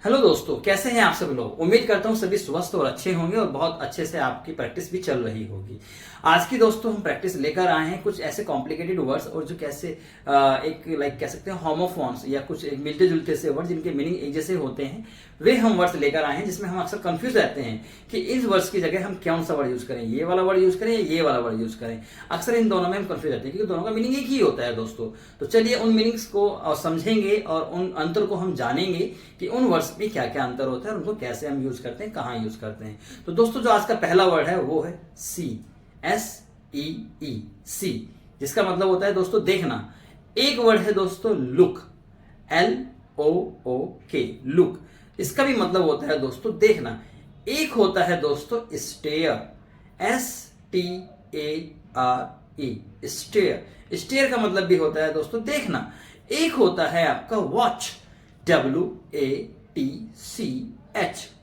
Hello दोस्तों, कैसे हैं आप सब लोग। उम्मीद करता हूं सभी स्वस्थ और अच्छे होंगे और बहुत अच्छे से आपकी प्रैक्टिस भी चल रही होगी। आज की दोस्तों हम प्रैक्टिस लेकर आए हैं कुछ ऐसे कॉम्प्लिकेटेड वर्ड्स और जो कैसे एक लाइक कह सकते हैं होमोफोन्स या कुछ एक मिलते जुलते से वर्ड जिनके मीनिंग एक जैसे होते हैं, वे हम वर्ड्स लेकर आए हैं जिसमें हम अक्सर कंफ्यूज रहते हैं कि इस वर्ड्स की जगह हम कौन सा वर्ड यूज करें, ये वाला वर्ड यूज करें या ये वाला वर्ड यूज करें। अक्सर इन दोनों में हम कंफ्यूज रहते हैं क्योंकि दोनों का मीनिंग एक ही होता है दोस्तों। तो चलिए उन मीनिंग्स को समझेंगे और उन अंतर को हम जानेंगे कि उन वर्ड्स में क्या क्या अंतर होता है और उनको कैसे हम यूज करते हैं, कहाँ यूज करते हैं। तो दोस्तों जो आज का पहला वर्ड है वो है सी, SEE, सी, जिसका मतलब होता है दोस्तों देखना। एक वर्ड है दोस्तों लुक, LOOK, लुक, इसका भी मतलब होता है दोस्तों देखना। एक होता है दोस्तों स्टेयर, STARE, स्टेयर, स्टेयर का मतलब भी होता है दोस्तों देखना। एक होता है आपका वॉच, WATCH,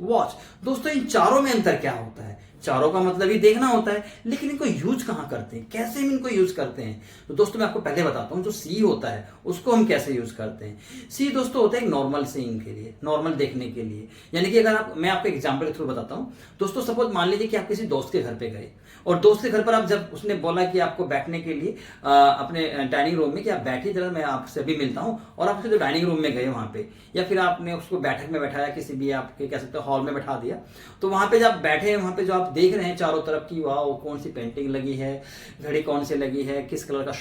वॉच। दोस्तों इन चारों में अंतर क्या होता है? चारों का मतलब ही देखना होता है, लेकिन इनको यूज कहां करते हैं, कैसे हम इनको यूज करते हैं? तो दोस्तों मैं आपको पहले बताता हूं जो सी होता है उसको हम कैसे यूज करते हैं। सी दोस्तों होता है एक नॉर्मल सीइंग के लिए, नॉर्मल देखने के लिए। यानी कि अगर मैं आपको एग्जांपल के थ्रू बताता हूं दोस्तों, सपोज मान लीजिए कि आप किसी दोस्त के घर पे गए और दोस्त के घर पर आप जब उसने बोला कि आपको बैठने के लिए अपने डाइनिंग रूम में कि आप बैठिए जरा, मैं आपसे भी मिलता हूं, और आप जो डाइनिंग रूम में गए वहां पे, या फिर आपने उसको बैठक में बैठाया, किसी भी आपके कह सकते हो हॉल में बैठा दिया, तो वहां पे जब बैठे हैं, वहां पे जो आप देख रहे हैं चारों तरफ की वाह कौन सी पेंटिंग लगी है, घड़ी कौन सी लगी है, किस कलर का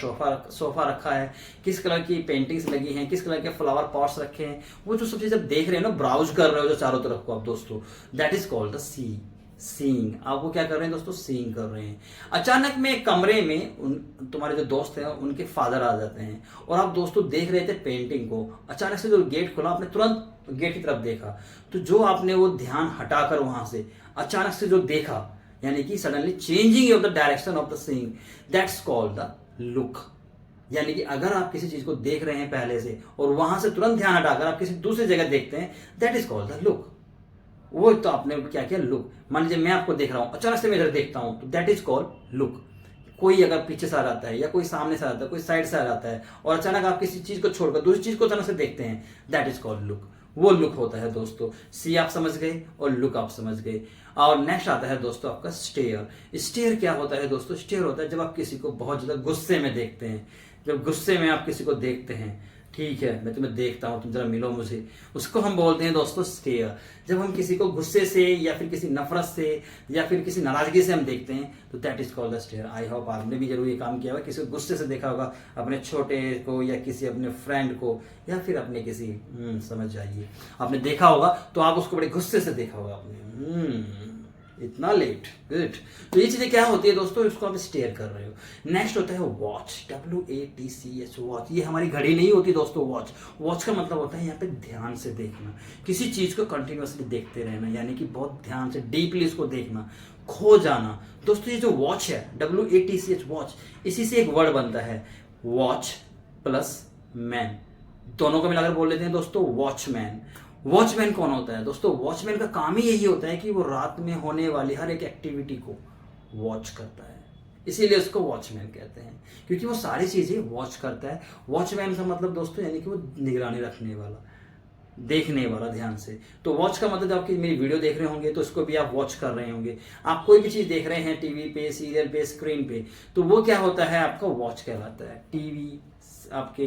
सोफा रखा है, किस कलर की पेंटिंग्स लगी हैं, किस कलर के फ्लावर पॉट्स रखे हैं, वो जो सब चीजें देख रहे हैं ना, ब्राउज कर रहे हो जो चारों तरफ को आप दोस्तों, that is called the see, seeing. आप वो क्या कर रहे हैं दोस्तों, सीइंग कर रहे हैं। अचानक में कमरे में तुम्हारे जो दोस्त हैं उनके फादर आ जाते हैं और आप दोस्तों देख रहे थे पेंटिंग को, अचानक से जो गेट खुला आपने तुरंत गेट की तरफ देखा, तो जो आपने वो ध्यान हटाकर वहां से अचानक से जो देखा, यानी कि suddenly changing of the direction of the seeing, that's called the look. यानी कि अगर आप किसी चीज को देख रहे हैं पहले से और वहां से तुरंत ध्यान हटाकर आप किसी दूसरी जगह देखते हैं, that is called the look. वो तो आपने क्या किया, लुक। मान लीजिए मैं आपको देख रहा हूं, अचानक से मैं इधर देखता हूं, तो दैट इज कॉल्ड लुक। कोई अगर पीछे से आ जाता है या कोई सामने से आ जाता है, कोई साइड से आ जाता है और अचानक आप किसी चीज को छोड़कर दूसरी चीज को अचानक से देखते हैं, दैट इज कॉल्ड लुक। वो लुक होता है दोस्तों। सी आप समझ गए और लुक आप समझ गए। और नेक्स्ट आता है दोस्तों आपका स्टेयर। स्टेयर क्या होता है दोस्तों? स्टेयर होता है जब आप किसी को बहुत ज्यादा गुस्से में देखते हैं। जब गुस्से में आप किसी को देखते हैं, ठीक है मैं तुम्हें देखता हूं, तुम जरा मिलो मुझे, उसको हम बोलते हैं दोस्तों स्टेयर। जब हम किसी को गुस्से से या फिर किसी नफरत से या फिर किसी नाराजगी से हम देखते हैं, तो that is called the stare. I hope आपने भी जरूर ये काम किया होगा, किसी को गुस्से से देखा होगा, अपने छोटे को या किसी अपने फ्रेंड को या फिर अपने किसी समझ जाइए, आपने देखा होगा तो आप उसको बड़े गुस्से से देखा होगा आपने, इतना लेट, गुड। तो ये चीजें क्या होती है दोस्तों, इसको आप स्टेयर कर रहे हो। नेक्स्ट होता है वॉच, WATCH, वॉच। ये हमारी घड़ी नहीं होती दोस्तों, वॉच। वॉच का मतलब होता है यहाँ पे ध्यान से देखना, किसी चीज को कंटिन्यूअसली देखते रहना, यानी कि बहुत ध्यान से डीपली इसको देखना, खो जाना। दोस्तों ये जो वॉच है, WATCH, वॉच, इसी से एक वर्ड बनता है, वॉच प्लस मैन, दोनों को मिलाकर बोल लेते हैं दोस्तों वॉचमैन। वॉचमैन कौन होता है दोस्तों? वॉचमैन का काम ही यही होता है कि वो रात में होने वाली हर एक एक्टिविटी को वॉच करता है, इसीलिए उसको वॉचमैन कहते हैं, क्योंकि वो सारी चीजें वॉच करता है। वॉचमैन का मतलब दोस्तों यानी कि वो निगरानी रखने वाला, देखने वाला ध्यान से। तो वॉच का मतलब जब आपकी मेरी वीडियो देख रहे होंगे तो इसको भी आप वॉच कर रहे होंगे। आप कोई भी चीज देख रहे हैं टीवी पे, सीरियल पे, स्क्रीन पे, तो वो क्या होता है, आपका वॉच कहलाता है। टीवी, आपके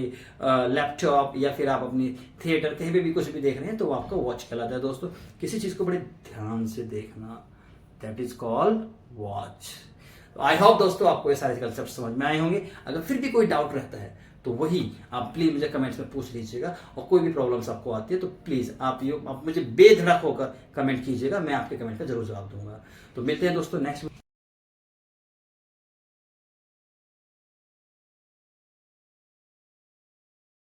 लैपटॉप या फिर आप अपनी थिएटर कहीं पे भी कुछ भी देख रहे हैं तो वो आपका वॉच कहलाता है दोस्तों। किसी चीज को बड़े ध्यान से देखना, that is called watch. I hope दोस्तों आपको ये सारे कंसेप्ट समझ में आए होंगे। अगर फिर भी कोई डाउट रहता है तो वही आप प्लीज मुझे कमेंट्स में पूछ लीजिएगा, और कोई भी प्रॉब्लम्स आपको आती है तो प्लीज आप मुझे बेधड़क होकर कमेंट कीजिएगा, मैं आपके कमेंट का जरूर जवाब दूंगा। तो मिलते हैं दोस्तों नेक्स्ट